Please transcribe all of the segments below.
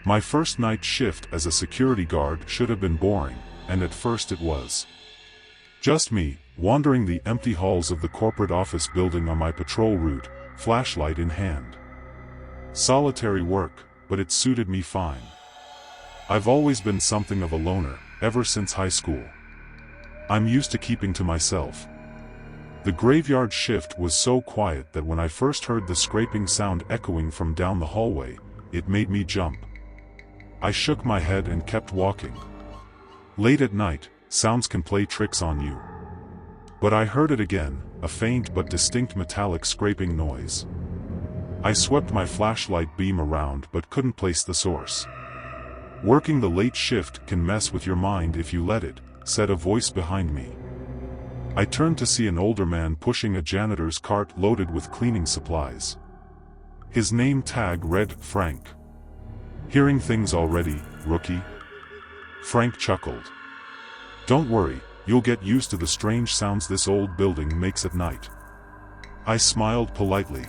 My first night shift as a security guard should have been boring, and at first it was. Just me, wandering the empty halls of the corporate office building on my patrol route, flashlight in hand. Solitary work, but it suited me fine. I've always been something of a loner, ever since high school. I'm used to keeping to myself. The graveyard shift was so quiet that when I first heard the scraping sound echoing from down the hallway, it made me jump. I shook my head and kept walking. Late at night, sounds can play tricks on you. But I heard it again, a faint but distinct metallic scraping noise. I swept my flashlight beam around but couldn't place the source. "Working the late shift can mess with your mind if you let it," said a voice behind me. I turned to see an older man pushing a janitor's cart loaded with cleaning supplies. His name tag read Frank. "Hearing things already, rookie?" Frank chuckled. "Don't worry, you'll get used to the strange sounds this old building makes at night." I smiled politely.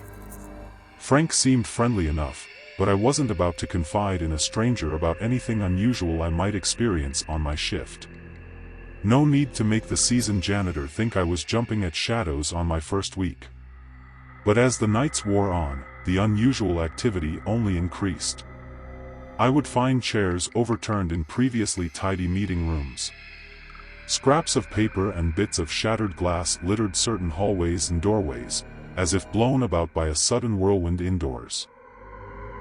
Frank seemed friendly enough, but I wasn't about to confide in a stranger about anything unusual I might experience on my shift. No need to make the seasoned janitor think I was jumping at shadows on my first week. But as the nights wore on, the unusual activity only increased. I would find chairs overturned in previously tidy meeting rooms. Scraps of paper and bits of shattered glass littered certain hallways and doorways, as if blown about by a sudden whirlwind indoors.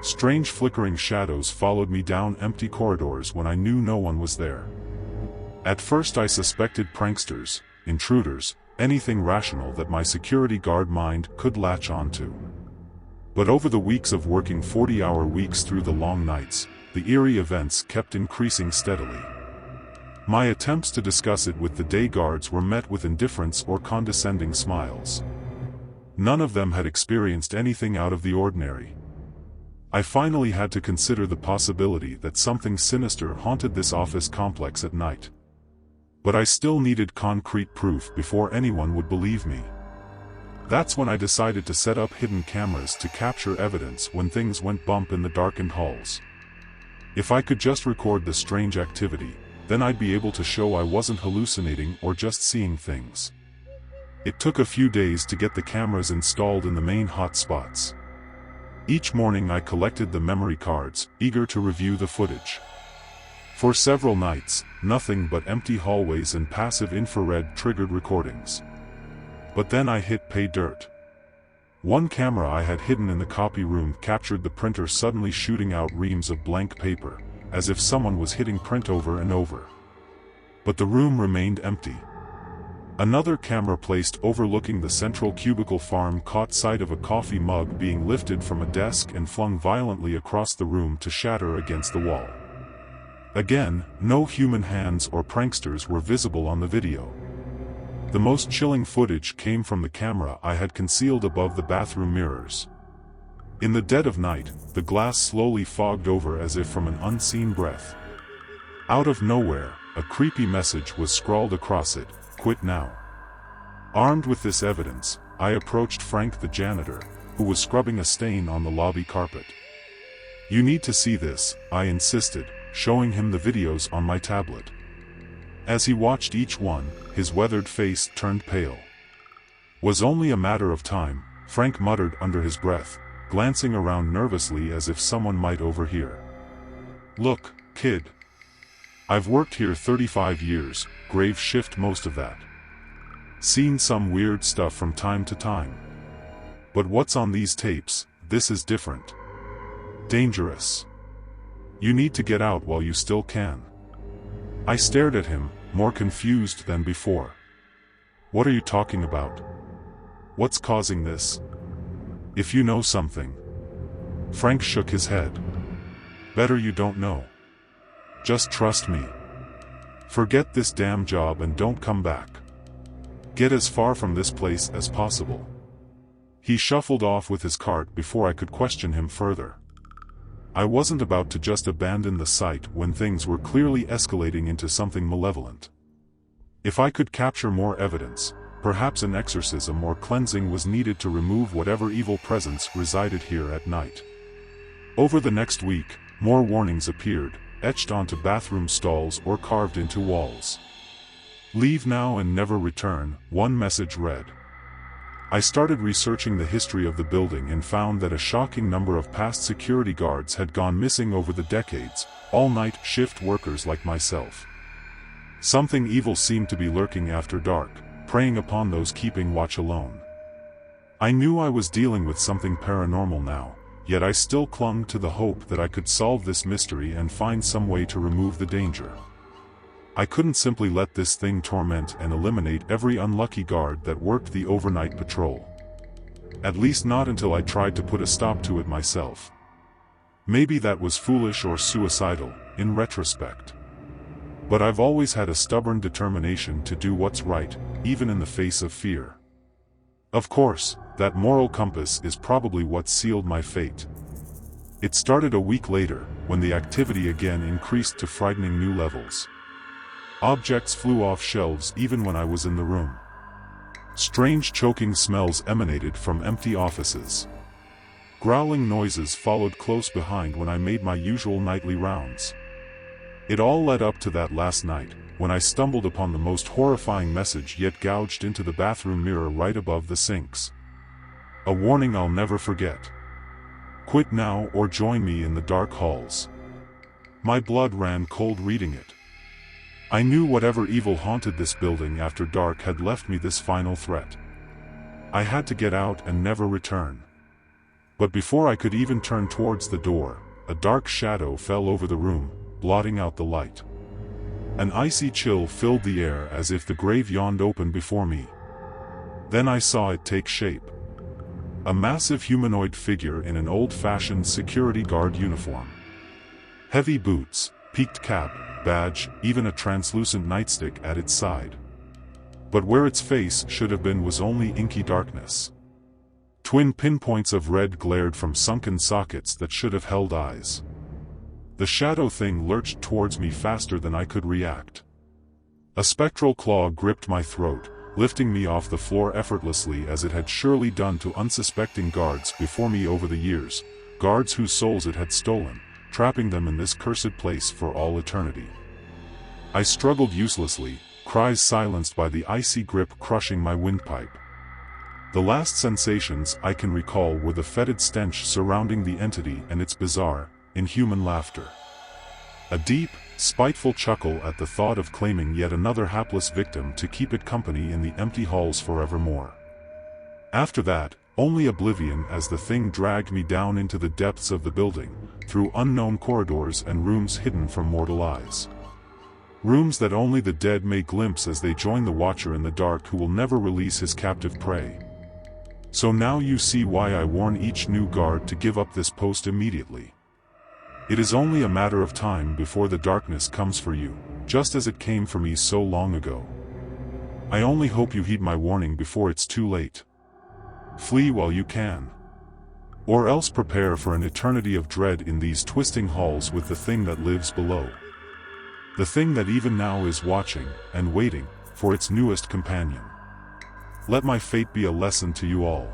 Strange flickering shadows followed me down empty corridors when I knew no one was there. At first I suspected pranksters, intruders, anything rational that my security guard mind could latch onto. But over the weeks of working 40-hour weeks through the long nights, the eerie events kept increasing steadily. My attempts to discuss it with the day guards were met with indifference or condescending smiles. None of them had experienced anything out of the ordinary. I finally had to consider the possibility that something sinister haunted this office complex at night. But I still needed concrete proof before anyone would believe me. That's when I decided to set up hidden cameras to capture evidence when things went bump in the darkened halls. If I could just record the strange activity, then I'd be able to show I wasn't hallucinating or just seeing things. It took a few days to get the cameras installed in the main hotspots. Each morning I collected the memory cards, eager to review the footage. For several nights, nothing but empty hallways and passive infrared triggered recordings. But then I hit pay dirt. One camera I had hidden in the copy room captured the printer suddenly shooting out reams of blank paper, as if someone was hitting print over and over. But the room remained empty. Another camera placed overlooking the central cubicle farm caught sight of a coffee mug being lifted from a desk and flung violently across the room to shatter against the wall. Again, no human hands or pranksters were visible on the video. The most chilling footage came from the camera I had concealed above the bathroom mirrors. In the dead of night, the glass slowly fogged over as if from an unseen breath. Out of nowhere, a creepy message was scrawled across it: "Quit now." Armed with this evidence, I approached Frank the janitor, who was scrubbing a stain on the lobby carpet. "You need to see this," I insisted, showing him the videos on my tablet. As he watched each one, his weathered face turned pale. "Was only a matter of time," Frank muttered under his breath, glancing around nervously as if someone might overhear. "Look, kid. I've worked here 35 years, grave shift most of that. Seen some weird stuff from time to time. But what's on these tapes, this is different. Dangerous. You need to get out while you still can." I stared at him, more confused than before. "What are you talking about? What's causing this? If you know something." Frank shook his head. "Better you don't know. Just trust me. Forget this damn job and don't come back. Get as far from this place as possible." He shuffled off with his cart before I could question him further. I wasn't about to just abandon the site when things were clearly escalating into something malevolent. If I could capture more evidence, perhaps an exorcism or cleansing was needed to remove whatever evil presence resided here at night. Over the next week, more warnings appeared, etched onto bathroom stalls or carved into walls. "Leave now and never return," one message read. I started researching the history of the building and found that a shocking number of past security guards had gone missing over the decades, all-night shift workers like myself. Something evil seemed to be lurking after dark, preying upon those keeping watch alone. I knew I was dealing with something paranormal now, yet I still clung to the hope that I could solve this mystery and find some way to remove the danger. I couldn't simply let this thing torment and eliminate every unlucky guard that worked the overnight patrol. At least not until I tried to put a stop to it myself. Maybe that was foolish or suicidal, in retrospect. But I've always had a stubborn determination to do what's right, even in the face of fear. Of course, that moral compass is probably what sealed my fate. It started a week later, when the activity again increased to frightening new levels. Objects flew off shelves even when I was in the room. Strange choking smells emanated from empty offices. Growling noises followed close behind when I made my usual nightly rounds. It all led up to that last night, when I stumbled upon the most horrifying message yet gouged into the bathroom mirror right above the sinks. A warning I'll never forget. "Quit now or join me in the dark halls." My blood ran cold reading it. I knew whatever evil haunted this building after dark had left me this final threat. I had to get out and never return. But before I could even turn towards the door, a dark shadow fell over the room, blotting out the light. An icy chill filled the air as if the grave yawned open before me. Then I saw it take shape. A massive humanoid figure in an old-fashioned security guard uniform. Heavy boots, peaked cap, badge, even a translucent nightstick at its side. But where its face should have been was only inky darkness. Twin pinpoints of red glared from sunken sockets that should have held eyes. The shadow thing lurched towards me faster than I could react. A spectral claw gripped my throat, lifting me off the floor effortlessly as it had surely done to unsuspecting guards before me over the years, guards whose souls it had stolen, trapping them in this cursed place for all eternity. I struggled uselessly, cries silenced by the icy grip crushing my windpipe. The last sensations I can recall were the fetid stench surrounding the entity and its bizarre, inhuman laughter. A deep, spiteful chuckle at the thought of claiming yet another hapless victim to keep it company in the empty halls forevermore. After that, only oblivion as the thing dragged me down into the depths of the building, through unknown corridors and rooms hidden from mortal eyes. Rooms that only the dead may glimpse as they join the Watcher in the dark who will never release his captive prey. So now you see why I warn each new guard to give up this post immediately. It is only a matter of time before the darkness comes for you, just as it came for me so long ago. I only hope you heed my warning before it's too late. Flee while you can. Or else prepare for an eternity of dread in these twisting halls with the thing that lives below. The thing that even now is watching, and waiting, for its newest companion. Let my fate be a lesson to you all.